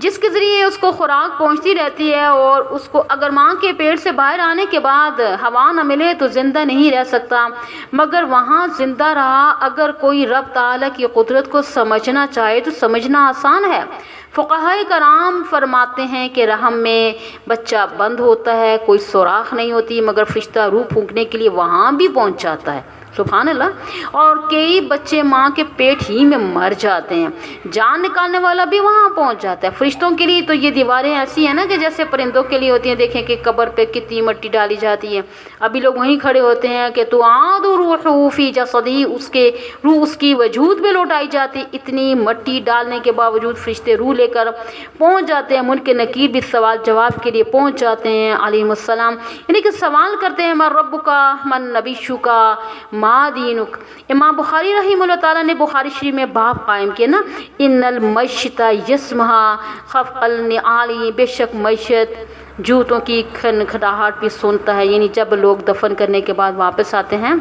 جس کے ذریعے اس کو خوراک پہنچتی رہتی ہے، اور اس کو اگر ماں کے پیٹ سے باہر آنے کے بعد ہوا نہ ملے تو زندہ نہیں رہ سکتا، مگر وہاں زندہ رہا۔ اگر کوئی رب تعالیٰ کی قدرت کو سمجھنا چاہے تو سمجھنا آسان ہے۔ فقہائے کرام فرماتے ہیں کہ رحم میں بچہ بند ہوتا ہے، کوئی سوراخ نہیں ہوتی، مگر فرشتہ روح پھونکنے کے لیے وہاں بھی پہنچ جاتا ہے، سبحان اللہ۔ اور کئی بچے ماں کے پیٹ ہی میں مر جاتے ہیں، جان نکالنے والا بھی وہاں پہنچ جاتا ہے۔ فرشتوں کے لیے تو یہ دیواریں ایسی ہیں نا کہ جیسے پرندوں کے لیے ہوتی ہیں، دیکھیں کہ قبر پہ کتنی مٹی ڈالی جاتی ہے، ابھی لوگ وہیں کھڑے ہوتے ہیں کہ تو عاد روح فی جسدی، اس کے روح اس کی وجود میں لوٹائی جاتی، اتنی مٹی ڈالنے کے باوجود فرشتے روح لے کر پہنچ جاتے ہیں۔ منکر نکیر بھی سوال جواب کے لیے پہنچ جاتے ہیں علیہ السلام، یعنی کہ سوال کرتے ہیں من ربک من نبیشک ما دینک۔ امام بخاری رحمہ اللہ تعالیٰ نے بخاری شریف میں باب قائم کیا نا، ان المشط یسمہا خفق النعالی، بے شک معیشت جوتوں کی کھنکھناہٹ بھی سنتا ہے، یعنی جب لوگ دفن کرنے کے بعد واپس آتے ہیں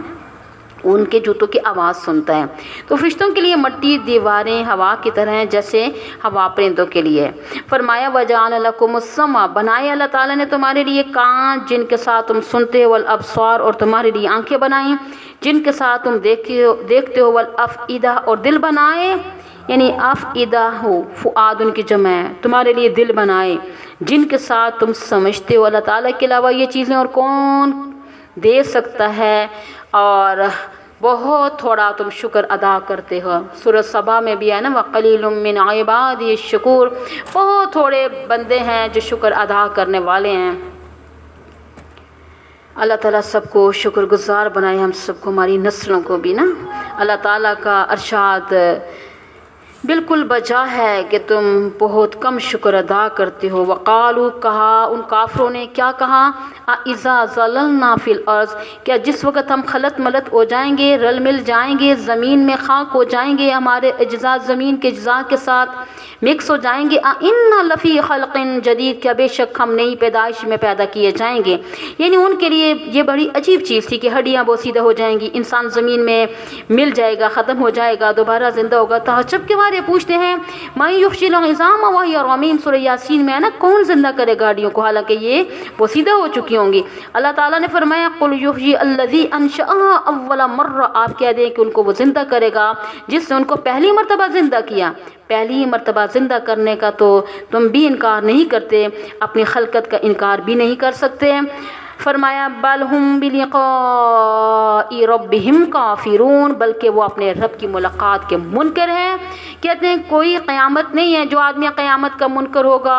ان کے جوتوں کی آواز سنتا ہے۔ تو فرشتوں کے لیے مٹی دیواریں ہوا کی طرح ہیں جیسے ہوا پرندوں کے لیے۔ فرمایا وجعل لکم السمع، بنائے اللہ تعالیٰ نے تمہارے لیے کان جن کے ساتھ تم سنتے ہو، والابصار، اور تمہارے لیے آنکھیں بنائیں جن کے ساتھ تم دیکھتے ہو، والافئدہ، اور دل بنائے، یعنی افئدہ ہو فؤاد ان کی جمع ہے، تمہارے لیے دل بنائے جن کے ساتھ تم سمجھتے ہو۔ اللہ تعالیٰ کے علاوہ یہ چیزیں اور کون دے سکتا ہے، اور بہت تھوڑا تم شکر ادا کرتے ہو۔ سورۃ سبا میں بھی ہے نا وَقَلِيلٌ مِّنْ عِبَادِيَ الشَّكُورُ، بہت تھوڑے بندے ہیں جو شکر ادا کرنے والے ہیں۔ اللہ تعالیٰ سب کو شکر گزار بنائے، ہم سب کو، ہماری نسلوں کو بھی نا۔ اللہ تعالیٰ کا ارشاد بالکل بجا ہے کہ تم بہت کم شکر ادا کرتے ہو۔ وقالو، کہا ان کافروں نے، کیا کہا، اذا ضللنا فی الارض، کیا جس وقت ہم خلط ملط ہو جائیں گے، رل مل جائیں گے زمین میں، خاک ہو جائیں گے، ہمارے اجزاء زمین کے اجزاء کے ساتھ مکس ہو جائیں گے، انا لفی خلق جدید، کیا بے شک ہم نئی پیدائش میں پیدا کیے جائیں گے۔ یعنی ان کے لیے یہ بڑی عجیب چیز تھی کہ ہڈیاں بوسیدہ ہو جائیں گی، انسان زمین میں مل جائے گا، ختم ہو جائے گا، دوبارہ زندہ ہوگا۔ تعجب کے بارے پوچھتے ہیں من یحیی العظام وہی رمیم، سورہ یاسین میں ہے نا، کون زندہ کرے گاڑیوں کو حالانکہ یہ بوسیدہ ہو چکی ہوں گی۔ اللہ تعالیٰ نے فرمایا قل یحیی الذی انشأها اول مرہ، آپ کہہ دیں کہ ان کو وہ زندہ کرے گا جس نے ان کو پہلی مرتبہ زندہ کیا۔ پہلی مرتبہ زندہ کرنے کا تو تم بھی انکار نہیں کرتے، اپنی خلقت کا انکار بھی نہیں کر سکتے۔ فرمایا بل ہم بلقاء ربہم کافرون، بلکہ وہ اپنے رب کی ملاقات کے منکر ہیں۔ کہتے ہیں کوئی قیامت نہیں ہے، جو آدمی قیامت کا منکر ہوگا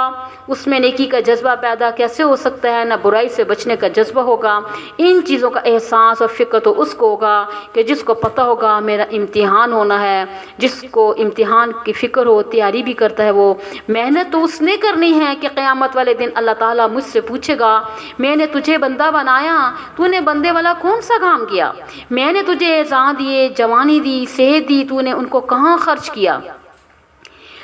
اس میں نیکی کا جذبہ پیدا کیسے ہو سکتا ہے، نہ برائی سے بچنے کا جذبہ ہوگا۔ ان چیزوں کا احساس اور فکر تو اس کو ہوگا کہ جس کو پتہ ہوگا میرا امتحان ہونا ہے، جس کو امتحان کی فکر ہو، تیاری بھی کرتا ہے، وہ محنت تو اس نے کرنی ہے کہ قیامت والے دن اللہ تعالیٰ مجھ سے پوچھے گا میں نے تجھے بندہ بنایا، تو نے بندے والا کون سا کام کیا، میں نے تجھے اعزاز دیے، جوانی دی، صحت دی، تو نے ان کو کہاں خرچ کیا،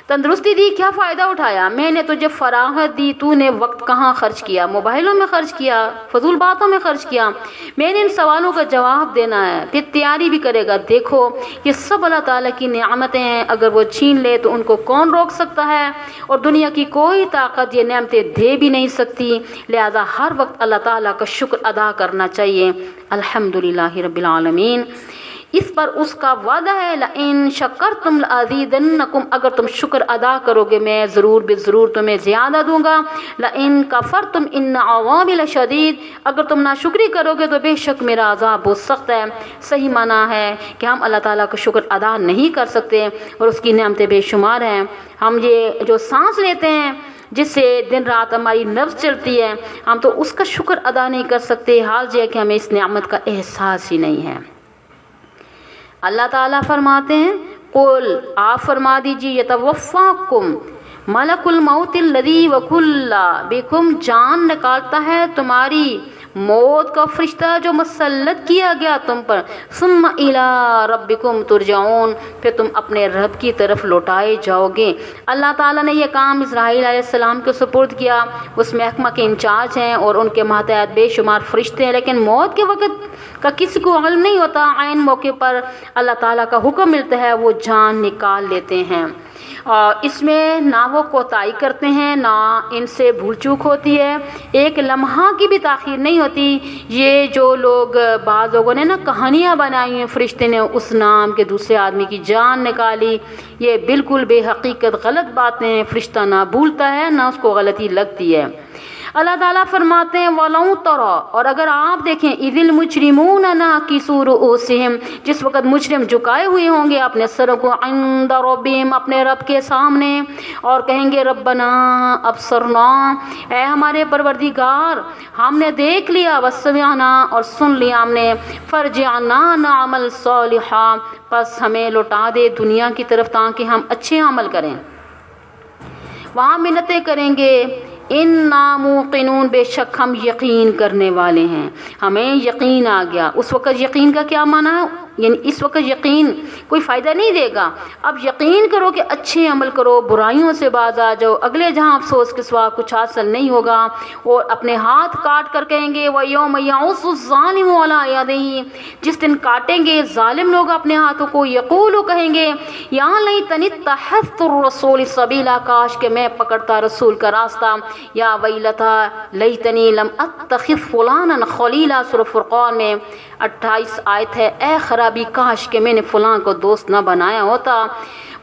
تندرستی دی، کیا فائدہ اٹھایا، میں نے تجھے فراغت دی، تو نے وقت کہاں خرچ کیا، موبائلوں میں خرچ کیا، فضول باتوں میں خرچ کیا۔ میں نے ان سوالوں کا جواب دینا ہے، پھر تیاری بھی کرے گا۔ دیکھو یہ سب اللہ تعالیٰ کی نعمتیں ہیں، اگر وہ چھین لے تو ان کو کون روک سکتا ہے، اور دنیا کی کوئی طاقت یہ نعمتیں دے بھی نہیں سکتی۔ لہذا ہر وقت اللہ تعالیٰ کا شکر ادا کرنا چاہیے۔ الحمدللہ رب العالمین، اس پر اس کا وعدہ ہے لئن شکرتم لازیدنکم، اگر تم شکر ادا کرو گے میں ضرور بے ضرور تمہیں زیادہ دوں گا۔ لئن کفرتم ان عذابی لشدید، اگر تم ناشکری کرو گے تو بے شک میرا عذاب بہت سخت ہے۔ صحیح معنی ہے کہ ہم اللہ تعالیٰ کا شکر ادا نہیں کر سکتے، اور اس کی نعمتیں بے شمار ہیں۔ ہم یہ جو سانس لیتے ہیں، جس سے دن رات ہماری نفس چلتی ہے، ہم تو اس کا شکر ادا نہیں کر سکتے، حال یہ ہے کہ ہمیں اس نعمت کا احساس ہی نہیں ہے۔ اللہ تعالیٰ فرماتے ہیں قل، آپ فرما دیجیے یتوفاکم ملک الموت الذی وکل بکم، جان نکالتا ہے تمہاری موت کا فرشتہ جو مسلط کیا گیا تم پر، ثم الی ربکم ترجعون، پھر تم اپنے رب کی طرف لوٹائے جاؤ گے۔ اللہ تعالیٰ نے یہ کام اسرائیل علیہ السلام کے سپرد کیا، اس محکمہ کے انچارج ہیں اور ان کے ماتحت بے شمار فرشتے ہیں، لیکن موت کے وقت کا کسی کو علم نہیں ہوتا، عین موقع پر اللہ تعالیٰ کا حکم ملتا ہے وہ جان نکال لیتے ہیں۔ اور اس میں نہ وہ کوتاہی کرتے ہیں نہ ان سے بھول چوک ہوتی ہے، ایک لمحہ کی بھی تاخیر نہیں ہوتی۔ یہ جو لوگ بعض لوگوں نے نا کہانیاں بنائی ہیں فرشتے نے اس نام کے دوسرے آدمی کی جان نکالی، یہ بالکل بے حقیقت غلط باتیں ہیں۔ فرشتہ نہ بھولتا ہے نہ اس کو غلطی لگتی ہے۔ اللہ تعالیٰ فرماتے ہیں وَلَوْ تَرَىٰ، اور اگر آپ دیکھیں اِذِ الْمُجْرِمُونَ نَاكِسُو رُءُوسِهِمْ، جس وقت مجرم جھکائے ہوئے ہوں گے اپنے سروں کو، عند ربہم، اپنے رب کے سامنے، اور کہیں گے ربنا ابصرنا، اے ہمارے پروردگار ہم نے دیکھ لیا، وسمعنا، اور سن لیا ہم نے، فرجعنا نعمل صالحا، پس ہمیں لوٹا دے دنیا کی طرف تاکہ ہم اچھے عمل کریں۔ وہاں منتیں کریں گے اِنَّا مُوقِنُونَ، بے شک ہم یقین کرنے والے ہیں، ہمیں یقین آ گیا۔ اس وقت یقین کا کیا معنی ہے؟ یعنی اس وقت یقین کوئی فائدہ نہیں دے گا، اب یقین کرو کہ اچھے عمل کرو، برائیوں سے باز آ جاؤ، اگلے جہاں افسوس کے سوا کچھ حاصل نہیں ہوگا۔ اور اپنے ہاتھ کاٹ کر کہیں گے وَيَوْمَ يَعُضُّ الظَّالِمُ عَلَىٰ يَدَيْهِ، جس دن کاٹیں گے ظالم لوگ اپنے ہاتھوں کو، یقول، کہیں گے یا لیتنی اتخذت الرسول سبیلا، کاش کہ میں پکڑتا رسول کا راستہ، یا ویلتا لیتنی لم اتخذ فلانا خلیلا، سورہ فرقان میں 28 آیت ہے، اے خرابی کاش کہ میں نے فلاں کو دوست نہ بنایا ہوتا۔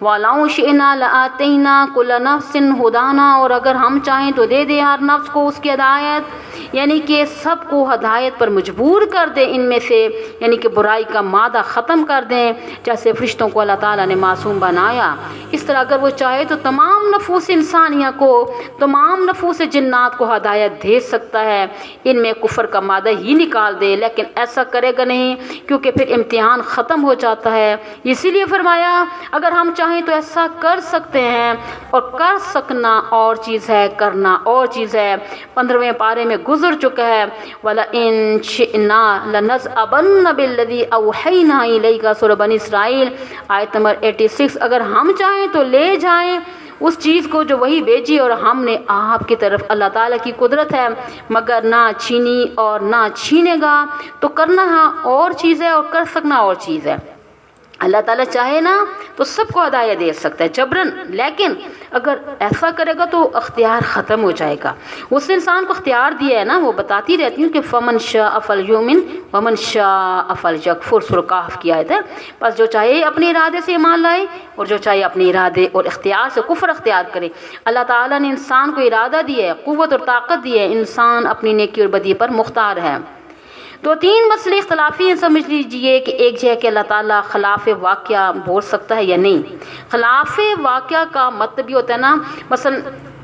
وَلَوْ شِئْنَا لَآتَيْنَا كُلَّ نَفْسٍ هُدَاهَا، اور اگر ہم چاہیں تو دے دے ہر نفس کو اس کی ہدایت، یعنی کہ سب کو ہدایت پر مجبور کر دیں، ان میں سے یعنی کہ برائی کا مادہ ختم کر دیں، جیسے فرشتوں کو اللہ تعالیٰ نے معصوم بنایا، اس طرح اگر وہ چاہے تو تمام نفوس انسانیہ کو، تمام نفوس جنات کو ہدایت دے سکتا ہے، ان میں کفر کا مادہ ہی نکال دے، لیکن ایسا کرے گا نہیں کیونکہ پھر امتحان ختم ہو جاتا ہے۔ اسی لیے فرمایا اگر ہم چاہیں تو ایسا کر سکتے ہیں، اور کر سکنا اور چیز ہے، کرنا اور چیز ہے۔ 15ویں پارے میں گزر چکا ہے وَلَئِن شِئْنَا لَنَذْهَبَنَّ بِالَّذِي أَوْحَيْنَا إِلَيْكَ، سورہ بنی اسرائیل آیت نمبر 86، اگر ہم چاہیں تو لے جائیں اس چیز کو جو وہی بھیجی اور ہم نے آپ کی طرف، اللہ تعالیٰ کی قدرت ہے، مگر نہ چھینی اور نہ چھینے گا۔ تو کرنا اور چیز ہے اور کر سکنا اور چیز ہے۔ اللہ تعالیٰ چاہے نا تو سب کو ہدایت دے سکتا ہے جبرن، لیکن اگر ایسا کرے گا تو اختیار ختم ہو جائے گا۔ اس انسان کو اختیار دیا ہے نا، وہ بتاتی رہتی ہوں کہ فمن شاء فلیؤمن ومن شاء فلیکفر، سورہ کہف کی آیت ہے۔ بس جو چاہے اپنے ارادے سے ایمان لائے اور جو چاہے اپنے ارادے اور اختیار سے کفر اختیار کرے۔ اللہ تعالیٰ نے انسان کو ارادہ دیا ہے، قوت اور طاقت دی ہے، انسان اپنی نیکی اور بدی پر مختار ہے۔ تو 3 مسئلے اختلافی ہیں، سمجھ لیجئے کہ ایک ہے کہ اللہ تعالیٰ خلاف واقعہ بول سکتا ہے یا نہیں۔ خلاف واقعہ کا مطلب یہ ہوتا ہے نا، مثلا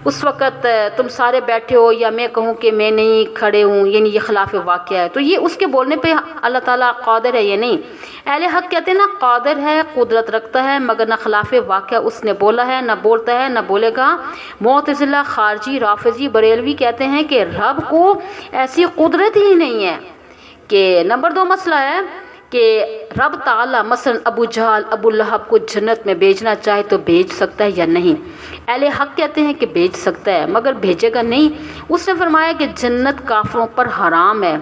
اس وقت تم سارے بیٹھے ہو یا میں کہوں کہ میں نہیں کھڑے ہوں، یعنی یہ خلاف واقعہ ہے، تو یہ اس کے بولنے پہ اللہ تعالیٰ قادر ہے یا نہیں۔ اہل حق کہتے ہیں نا قادر ہے، قدرت رکھتا ہے، مگر نہ خلاف واقعہ اس نے بولا ہے، نہ بولتا ہے، نہ بولے گا۔ معتزلہ، خارجی، رافضی، بریلوی کہتے ہیں کہ رب کو ایسی قدرت ہی نہیں ہے۔ کہ نمبر 2 مسئلہ ہے کہ رب تعالیٰ مثلا ابو جہل، ابو لہب کو جنت میں بھیجنا چاہے تو بھیج سکتا ہے یا نہیں۔ اہل حق کہتے ہیں کہ بھیج سکتا ہے مگر بھیجے گا نہیں۔ اس نے فرمایا کہ جنت کافروں پر حرام ہے،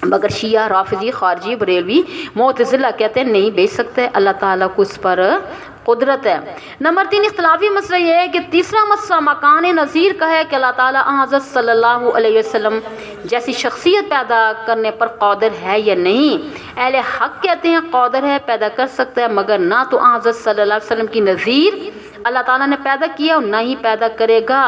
مگر شیعہ، رافضی، خارجی، بریلوی، معتزلہ کہتے ہیں نہیں بھیج سکتا ہے، اللہ تعالیٰ کو اس پر قدرت ہے۔ نمبر 3 اختلافی مسئلہ یہ ہے کہ تیسرا مسئلہ مکان نظیر کا ہے کہ اللہ تعالیٰ حضرت صلی اللہ علیہ وسلم جیسی شخصیت پیدا کرنے پر قادر ہے یا نہیں۔ اہل حق کہتے ہیں قادر ہے، پیدا کر سکتا ہے، مگر نہ تو حضرت صلی اللہ علیہ وسلم کی نظیر اللہ تعالیٰ نے پیدا کیا اور نہ ہی پیدا کرے گا۔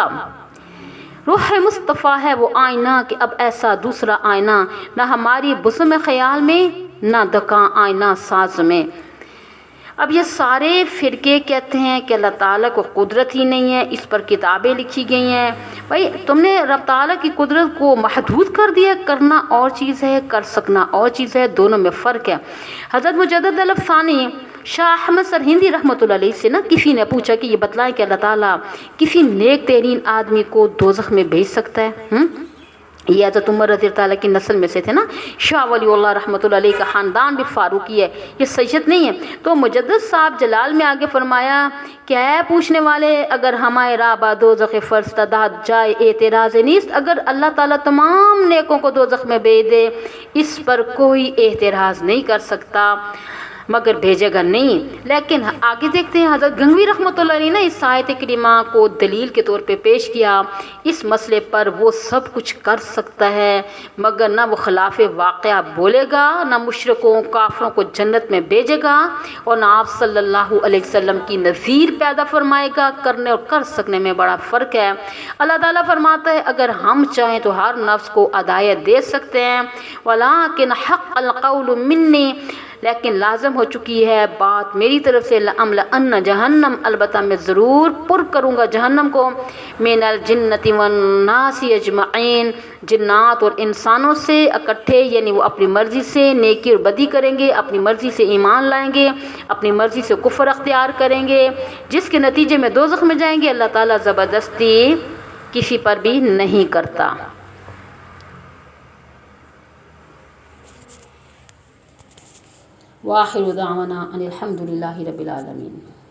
روح مصطفیٰ ہے وہ آئینہ کہ اب ایسا دوسرا آئینہ نہ ہماری بزم خیال میں نہ دکاں آئینہ ساز میں۔ اب یہ سارے فرقے کہتے ہیں کہ اللہ تعالیٰ کو قدرت ہی نہیں ہے، اس پر کتابیں لکھی گئی ہیں۔ بھائی تم نے رب تعالیٰ کی قدرت کو محدود کر دیا، کرنا اور چیز ہے، کر سکنا اور چیز ہے، دونوں میں فرق ہے۔ حضرت مجدد الافسانی شاہ احمد سرہندی رحمۃ اللہ علیہ سے نا کسی نے پوچھا کہ یہ بتلائیں کہ اللہ تعالیٰ کسی نیک ترین آدمی کو دوزخ میں بھیج سکتا ہے؟ یہ حضرت عمر رضی اللہ تعالیٰ کی نسل میں سے تھے نا، شاہ ولی اللہ رحمۃ اللہ علیہ کا خاندان بھی فاروقی ہے، یہ سید نہیں ہے۔ تو مجدد صاحب جلال میں آگے فرمایا کہ اے پوچھنے والے، اگر ہمارے راہ دوزخ فرض تداد جائے اعتراض نیست، اگر اللہ تعالیٰ تمام نیکوں کو دوزخ میں بھیج دے اس پر کوئی اعتراض نہیں کر سکتا۔ مگر بھیجے گا نہیں۔ لیکن آگے دیکھتے ہیں حضرت گنگوی رحمۃ اللہ علیہ نے اس آیت کریمہ کو دلیل کے طور پہ پیش کیا۔ اس مسئلے پر وہ سب کچھ کر سکتا ہے مگر نہ وہ خلاف واقعہ بولے گا، نہ مشرکوں کافروں کو جنت میں بھیجے گا، اور نہ آپ صلی اللہ علیہ وسلم کی نظیر پیدا فرمائے گا۔ کرنے اور کر سکنے میں بڑا فرق ہے۔ اللہ تعالیٰ فرماتا ہے اگر ہم چاہیں تو ہر نفس کو ہدایت دے سکتے ہیں، وَلَٰكِنْ حَقَّ الْقَوْلُ مِنِّي، لیکن لازم ہو چکی ہے بات میری طرف سے، لَأَمْلَأَنَّ جہنم، البتہ میں ضرور پر کروں گا جہنم کو، مِنَ الْجِنَّةِ وَالنَّاسِ اجمعین، جنات اور انسانوں سے اکٹھے، یعنی وہ اپنی مرضی سے نیکی اور بدی کریں گے، اپنی مرضی سے ایمان لائیں گے، اپنی مرضی سے کفر اختیار کریں گے، جس کے نتیجے میں دوزخ میں جائیں گے۔ اللہ تعالیٰ زبردستی کسی پر بھی نہیں کرتا۔ وآخر دعوانا ان الحمد للہ رب العالمین۔